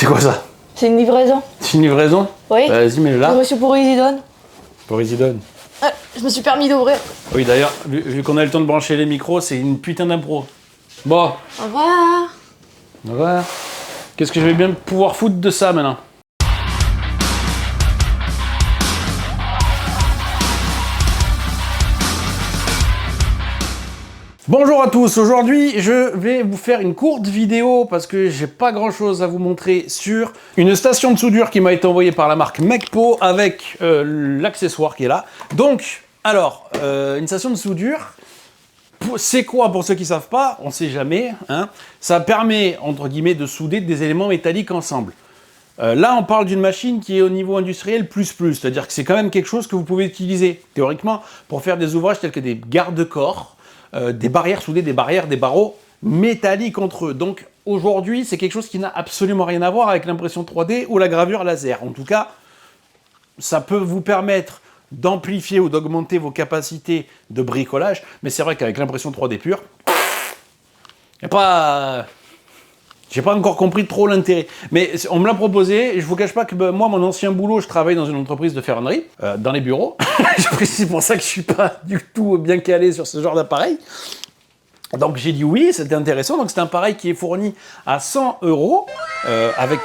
quoi ça? C'est une livraison. C'est une livraison? Oui. Vas-y, mets-le là. Monsieur Pourizidone. Pourizidone. Ah, je me suis permis d'ouvrir. Oui, d'ailleurs, vu qu'on a le temps de brancher les micros, c'est une putain d'impro. Bon. Au revoir. Au revoir. Qu'est-ce que je vais bien pouvoir foutre de ça maintenant? Bonjour à tous, aujourd'hui je vais vous faire une courte vidéo parce que j'ai pas grand chose à vous montrer sur une station de soudure qui m'a été envoyée par la marque Mecpo avec l'accessoire qui est là. Donc, alors, une station de soudure, c'est quoi pour ceux qui savent pas? On sait jamais, hein. Ça permet, entre guillemets, de souder des éléments métalliques ensemble. Là, on parle d'une machine qui est au niveau industriel plus, c'est-à-dire que c'est quand même quelque chose que vous pouvez utiliser, théoriquement, pour faire des ouvrages tels que des garde-corps, des barrières soudées, des barrières, des barreaux métalliques entre eux. Donc aujourd'hui, c'est quelque chose qui n'a absolument rien à voir avec l'impression 3D ou la gravure laser. En tout cas, ça peut vous permettre d'amplifier ou d'augmenter vos capacités de bricolage, mais c'est vrai qu'avec l'impression 3D pure, il n'y a pas... J'ai pas encore compris trop l'intérêt, mais on me l'a proposé, et je vous cache pas que moi, mon ancien boulot, je travaille dans une entreprise de ferronnerie, dans les bureaux. C'est pour ça que je suis pas du tout bien calé sur ce genre d'appareil. Donc j'ai dit oui, c'était intéressant. Donc c'est un appareil qui est fourni à 100 €, avec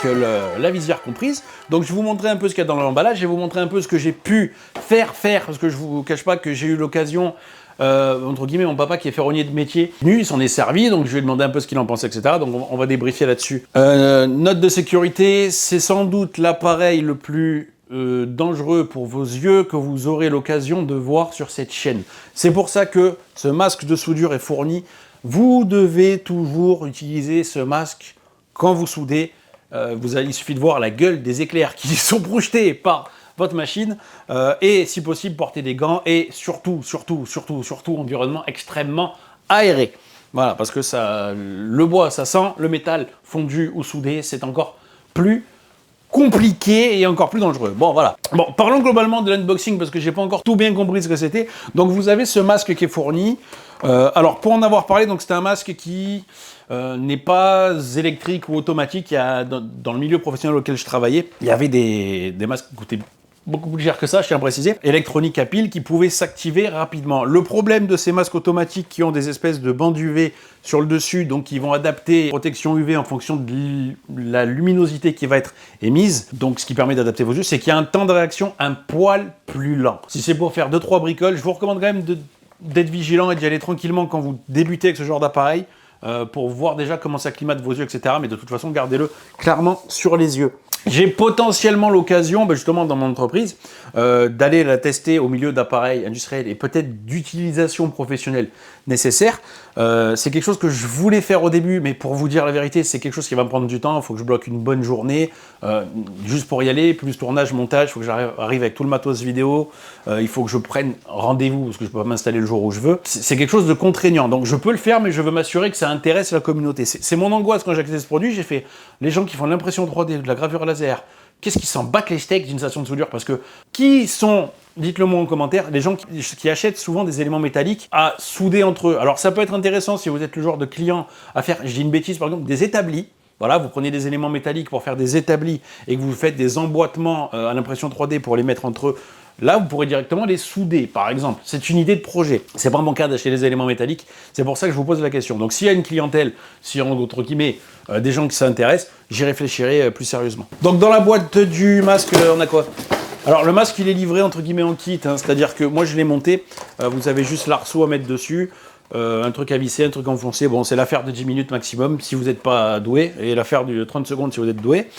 la visière comprise. Donc je vais vous montrer un peu ce qu'il y a dans l'emballage, je vais vous montrer un peu ce que j'ai pu faire, parce que je vous cache pas que j'ai eu l'occasion... entre guillemets, mon papa qui est ferronnier de métier, il s'en est servi, donc je lui ai demandé un peu ce qu'il en pensait, etc. Donc on va débriefer là-dessus. Note de sécurité, c'est sans doute l'appareil le plus dangereux pour vos yeux que vous aurez l'occasion de voir sur cette chaîne. C'est pour ça que ce masque de soudure est fourni. Vous devez toujours utiliser ce masque quand vous soudez. Il suffit de voir la gueule des éclairs qui sont projetés par votre machine, et si possible porter des gants, et surtout environnement extrêmement aéré. Voilà, parce que ça, le bois ça sent, le métal fondu ou soudé c'est encore plus compliqué et encore plus dangereux. Bon voilà. Bon, parlons globalement de l'unboxing parce que j'ai pas encore tout bien compris ce que c'était. Donc vous avez ce masque qui est fourni. Alors pour en avoir parlé, donc c'est un masque qui n'est pas électrique ou automatique. Il y a, dans le milieu professionnel auquel je travaillais, il y avait des masques qui coûtaient beaucoup plus cher que ça, je tiens à préciser, électronique à pile qui pouvait s'activer rapidement. Le problème de ces masques automatiques qui ont des espèces de bandes UV sur le dessus, donc qui vont adapter la protection UV en fonction de la luminosité qui va être émise, donc ce qui permet d'adapter vos yeux, c'est qu'il y a un temps de réaction un poil plus lent. Si c'est pour faire 2-3 bricoles, je vous recommande quand même d'être vigilant et d'y aller tranquillement quand vous débutez avec ce genre d'appareil, pour voir déjà comment ça climate vos yeux, etc. Mais de toute façon, gardez-le clairement sur les yeux. J'ai potentiellement l'occasion, justement dans mon entreprise, d'aller la tester au milieu d'appareils industriels et peut-être d'utilisation professionnelle nécessaire. C'est quelque chose que je voulais faire au début, mais pour vous dire la vérité, c'est quelque chose qui va me prendre du temps. Il faut que je bloque une bonne journée, juste pour y aller, plus tournage, montage, il faut que j'arrive avec tout le matos vidéo, il faut que je prenne rendez-vous, parce que je ne peux pas m'installer le jour où je veux. C'est quelque chose de contraignant, donc je peux le faire, mais je veux m'assurer que ça intéresse la communauté. C'est mon angoisse quand j'ai accès à ce produit, j'ai fait les gens qui font de l'impression 3D, de la gravure laser, qu'est-ce qui s'en battent les steaks d'une station de soudure? Parce que qui sont, dites-le moi en commentaire, les gens qui achètent souvent des éléments métalliques à souder entre eux. Alors ça peut être intéressant si vous êtes le genre de client à faire, je dis une bêtise par exemple, des établis. Voilà, vous prenez des éléments métalliques pour faire des établis et que vous faites des emboîtements à l'impression 3D pour les mettre entre eux. Là, vous pourrez directement les souder, par exemple. C'est une idée de projet. C'est pas mon cas d'acheter des éléments métalliques. C'est pour ça que je vous pose la question. Donc, s'il y a une clientèle, s'il y a entre guillemets des gens qui s'intéressent, j'y réfléchirai plus sérieusement. Donc, dans la boîte du masque, on a quoi? Alors, le masque, il est livré entre guillemets en kit. Hein, c'est-à-dire que moi, je l'ai monté. Vous avez juste l'arceau à mettre dessus. Un truc à visser, un truc enfoncé. Bon, c'est l'affaire de 10 minutes maximum si vous n'êtes pas doué. Et l'affaire de 30 secondes si vous êtes doué.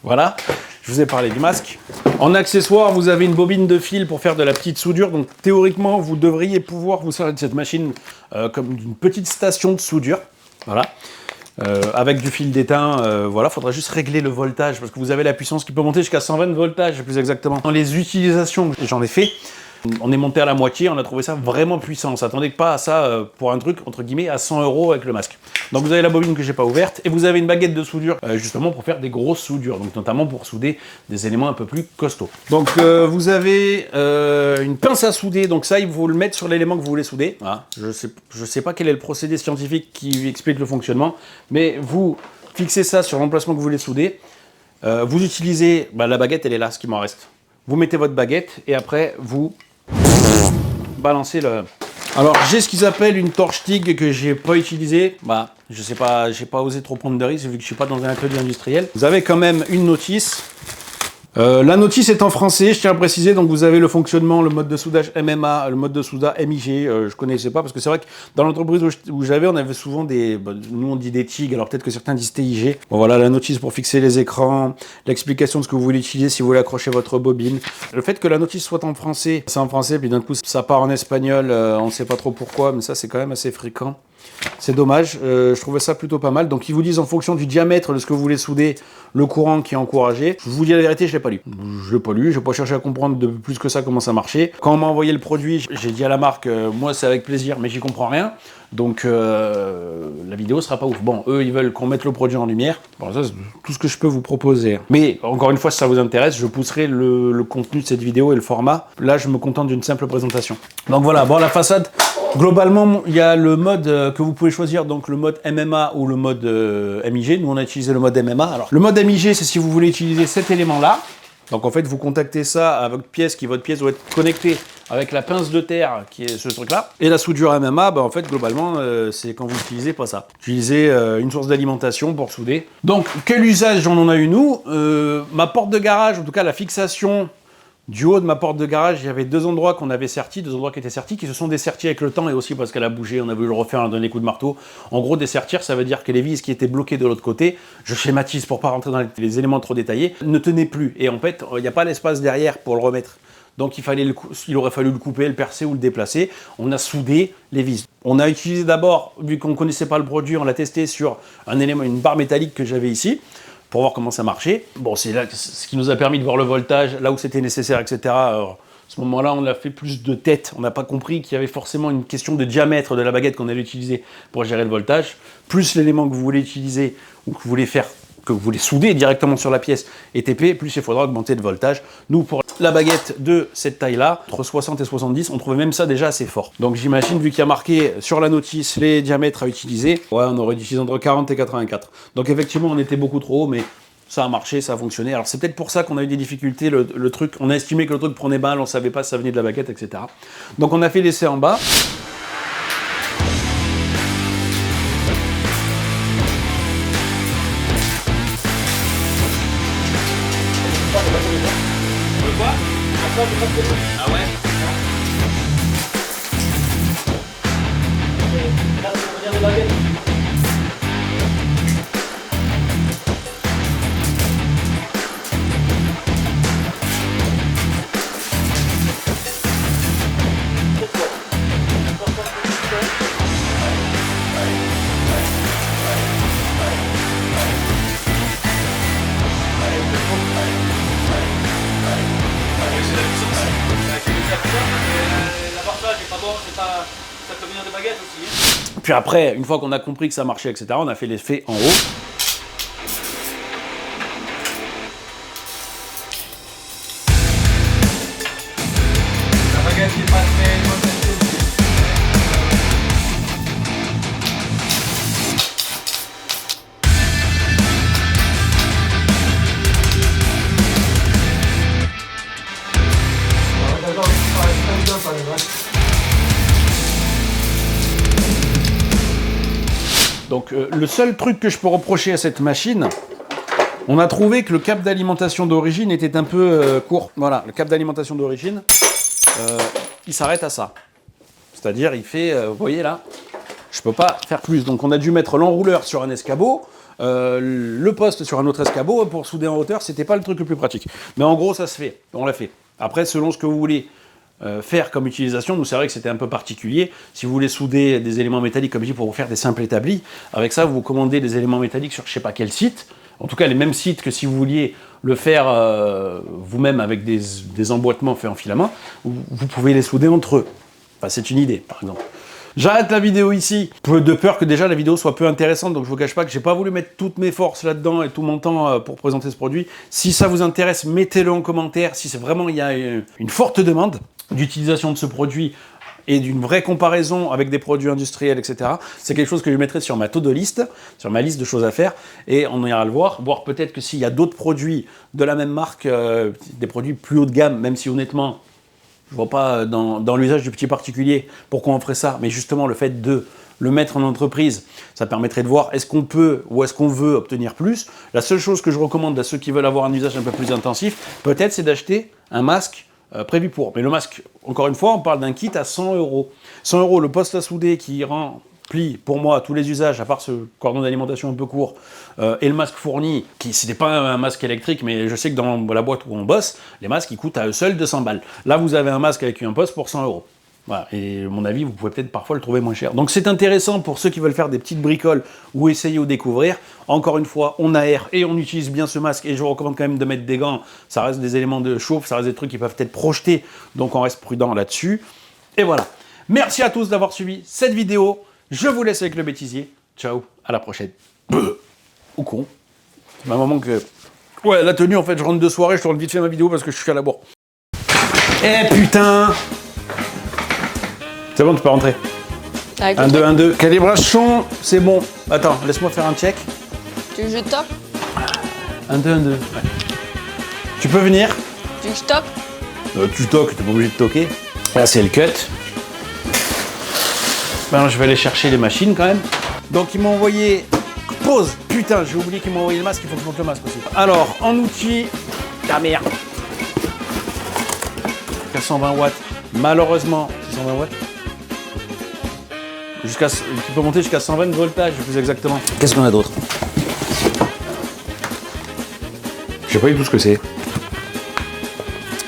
Voilà. Je vous ai parlé du masque. En accessoire, vous avez une bobine de fil pour faire de la petite soudure. Donc théoriquement, vous devriez pouvoir vous servir de cette machine comme d'une petite station de soudure. Voilà. Avec du fil d'étain, voilà, il faudra juste régler le voltage parce que vous avez la puissance qui peut monter jusqu'à 120 voltages plus exactement. Dans les utilisations que j'en ai fait, on est monté à la moitié, on a trouvé ça vraiment puissant. On s'attendait pas à ça pour un truc, entre guillemets, à 100 € avec le masque. Donc vous avez la bobine que j'ai pas ouverte et vous avez une baguette de soudure justement pour faire des grosses soudures, donc notamment pour souder des éléments un peu plus costauds. Donc vous avez une pince à souder, donc ça il faut le mettre sur l'élément que vous voulez souder. Voilà. Je sais pas quel est le procédé scientifique qui explique le fonctionnement, mais vous fixez ça sur l'emplacement que vous voulez souder. Vous utilisez, la baguette, elle est là, ce qui m'en reste. Vous mettez votre baguette et après, vous balancez le... Alors, j'ai ce qu'ils appellent une torche TIG que j'ai pas utilisée. Je sais pas, j'ai pas osé trop prendre de risques vu que je suis pas dans un atelier industriel. Vous avez quand même une notice. La notice est en français, je tiens à préciser, donc vous avez le fonctionnement, le mode de soudage MMA, le mode de soudage MIG, je connaissais pas, parce que c'est vrai que dans l'entreprise où j'avais, on avait souvent nous on dit des TIG, alors peut-être que certains disent TIG. Bon voilà, la notice pour fixer les écrans, l'explication de ce que vous voulez utiliser si vous voulez accrocher votre bobine. Le fait que la notice soit en français, c'est en français, puis d'un coup ça part en espagnol, on ne sait pas trop pourquoi, mais ça c'est quand même assez fréquent. C'est dommage, je trouvais ça plutôt pas mal. Donc ils vous disent en fonction du diamètre de ce que vous voulez souder, le courant qui est encouragé. Je vous dis la vérité, je l'ai pas lu. Je l'ai pas lu, je n'ai pas cherché à comprendre de plus que ça comment ça marchait. Quand on m'a envoyé le produit, j'ai dit à la marque, moi c'est avec plaisir, mais j'y comprends rien. Donc la vidéo sera pas ouf. Bon, eux ils veulent qu'on mette le produit en lumière. Bon, ça c'est tout ce que je peux vous proposer. Mais encore une fois, si ça vous intéresse, je pousserai le contenu de cette vidéo et le format. Là, je me contente d'une simple présentation. Donc voilà, bon la façade. Globalement, il y a le mode que vous pouvez choisir, donc le mode MMA ou le mode MIG. Nous, on a utilisé le mode MMA. Alors, le mode MIG, c'est si vous voulez utiliser cet élément-là. Donc, en fait, vous contactez ça à votre pièce, votre pièce doit être connectée avec la pince de terre, qui est ce truc-là. Et la soudure MMA, en fait, globalement, c'est quand vous utilisez pas ça. Utilisez une source d'alimentation pour souder. Donc, quel usage j'en a eu, nous ma porte de garage, en tout cas, la fixation... Du haut de ma porte de garage, il y avait deux endroits qu'on avait sertis, deux endroits qui étaient sertis, qui se sont dessertis avec le temps et aussi parce qu'elle a bougé, on a voulu le refaire, on a donné des coups de marteau. En gros, dessertir, ça veut dire que les vis qui étaient bloquées de l'autre côté, je schématise pour pas rentrer dans les éléments trop détaillés, ne tenaient plus. Et en fait, il n'y a pas l'espace derrière pour le remettre. Donc il aurait fallu le couper, le percer ou le déplacer. On a soudé les vis. On a utilisé d'abord, vu qu'on ne connaissait pas le produit, on l'a testé sur un élément, une barre métallique que j'avais ici, pour voir comment ça marchait. Bon, c'est là ce qui nous a permis de voir le voltage, là où c'était nécessaire, etc. Alors, à ce moment-là, on a fait plus de tête. On n'a pas compris qu'il y avait forcément une question de diamètre de la baguette qu'on allait utiliser pour gérer le voltage, plus l'élément que vous voulez utiliser ou que vous voulez faire, que vous voulez souder directement sur la pièce est épais, plus il faudra augmenter le voltage. Nous, pour la baguette de cette taille-là, entre 60 et 70, on trouvait même ça déjà assez fort. Donc j'imagine, vu qu'il y a marqué sur la notice les diamètres à utiliser, on aurait dû utiliser entre 40 et 84. Donc effectivement, on était beaucoup trop haut, mais ça a marché, ça a fonctionné. Alors c'est peut-être pour ça qu'on a eu des difficultés, le truc, on a estimé que le truc prenait mal, on savait pas si ça venait de la baguette, etc. Donc on a fait l'essai en bas. Ah ouais. Puis après, une fois qu'on a compris que ça marchait, etc., on a fait l'effet en haut. La baguette n'est pas très... Donc le seul truc que je peux reprocher à cette machine, on a trouvé que le câble d'alimentation d'origine était un peu court. Voilà, le câble d'alimentation d'origine, il s'arrête à ça. C'est-à-dire, il fait, vous voyez là, je peux pas faire plus. Donc on a dû mettre l'enrouleur sur un escabeau, le poste sur un autre escabeau pour souder en hauteur, c'était pas le truc le plus pratique. Mais en gros, ça se fait, on l'a fait. Après, selon ce que vous voulez faire comme utilisation, nous c'est vrai que c'était un peu particulier. Si vous voulez souder des éléments métalliques, comme je dis, pour vous faire des simples établis, avec ça, vous commandez des éléments métalliques sur je sais pas quel site, en tout cas les mêmes sites que si vous vouliez le faire vous-même avec des emboîtements faits en filament, vous pouvez les souder entre eux. Enfin, c'est une idée, par exemple. J'arrête la vidéo ici, de peur que déjà la vidéo soit peu intéressante, donc je vous cache pas que j'ai pas voulu mettre toutes mes forces là-dedans et tout mon temps pour présenter ce produit. Si ça vous intéresse, mettez-le en commentaire, si c'est vraiment il y a une forte demande d'utilisation de ce produit, et d'une vraie comparaison avec des produits industriels, etc., c'est quelque chose que je mettrai sur ma to-do list, sur ma liste de choses à faire, et on ira le voir peut-être que s'il y a d'autres produits de la même marque, des produits plus haut de gamme, même si honnêtement, je vois pas dans l'usage du petit particulier pourquoi on ferait ça, mais justement le fait de le mettre en entreprise, ça permettrait de voir est-ce qu'on peut ou est-ce qu'on veut obtenir plus. La seule chose que je recommande à ceux qui veulent avoir un usage un peu plus intensif, peut-être, c'est d'acheter un masque prévu pour. Mais le masque, encore une fois, on parle d'un kit à 100 €. 100 €, le poste à souder qui remplit pour moi tous les usages, à part ce cordon d'alimentation un peu court, et le masque fourni, qui c'était pas un masque électrique, mais je sais que dans la boîte où on bosse, les masques ils coûtent à eux seuls 200 balles. Là, vous avez un masque avec un poste pour 100 €. Voilà. Et à mon avis, vous pouvez peut-être parfois le trouver moins cher. Donc c'est intéressant pour ceux qui veulent faire des petites bricoles ou essayer ou découvrir. Encore une fois, on aère et on utilise bien ce masque. Et je vous recommande quand même de mettre des gants. Ça reste des éléments de chauffe, ça reste des trucs qui peuvent être projetés. Donc on reste prudent là-dessus. Et voilà. Merci à tous d'avoir suivi cette vidéo. Je vous laisse avec le bêtisier. Ciao, à la prochaine. Ou con. C'est un moment que... Ouais, la tenue, en fait, je rentre de soirée, je tourne vite fait ma vidéo parce que je suis à la bourre. Eh putain! C'est bon, tu peux rentrer. 1, 2, 1, 2. Calibrage son, c'est bon. Attends, laisse-moi faire un check. Tu veux que je toque? 1, 2, 1, 2. Ouais. Tu peux venir. Tu veux que je toque? Tu toques, t'es pas obligé de toquer. Là, c'est le cut. Maintenant, je vais aller chercher les machines quand même. Donc, ils m'ont envoyé... Pause. Putain, j'ai oublié qu'ils m'ont envoyé le masque. Il faut que je monte le masque aussi. Alors, en outil... Ah merde. 420 watts. Malheureusement, 620 watts. Tu peux monter jusqu'à 120 voltages, plus exactement. Qu'est-ce qu'on a d'autre? Je sais pas du tout ce que c'est.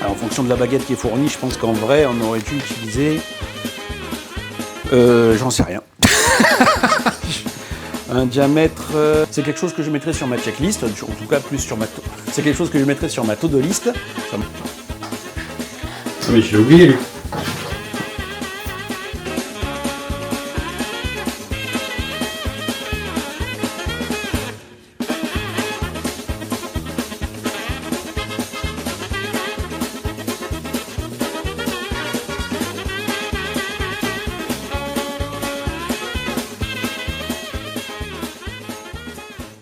En fonction de la baguette qui est fournie, je pense qu'en vrai, on aurait dû utiliser... J'en sais rien. Un diamètre... c'est quelque chose que je mettrais sur ma checklist, en tout cas plus sur ma... C'est quelque chose que je mettrais sur ma to-do list. Mais je l'ai oublié, lui.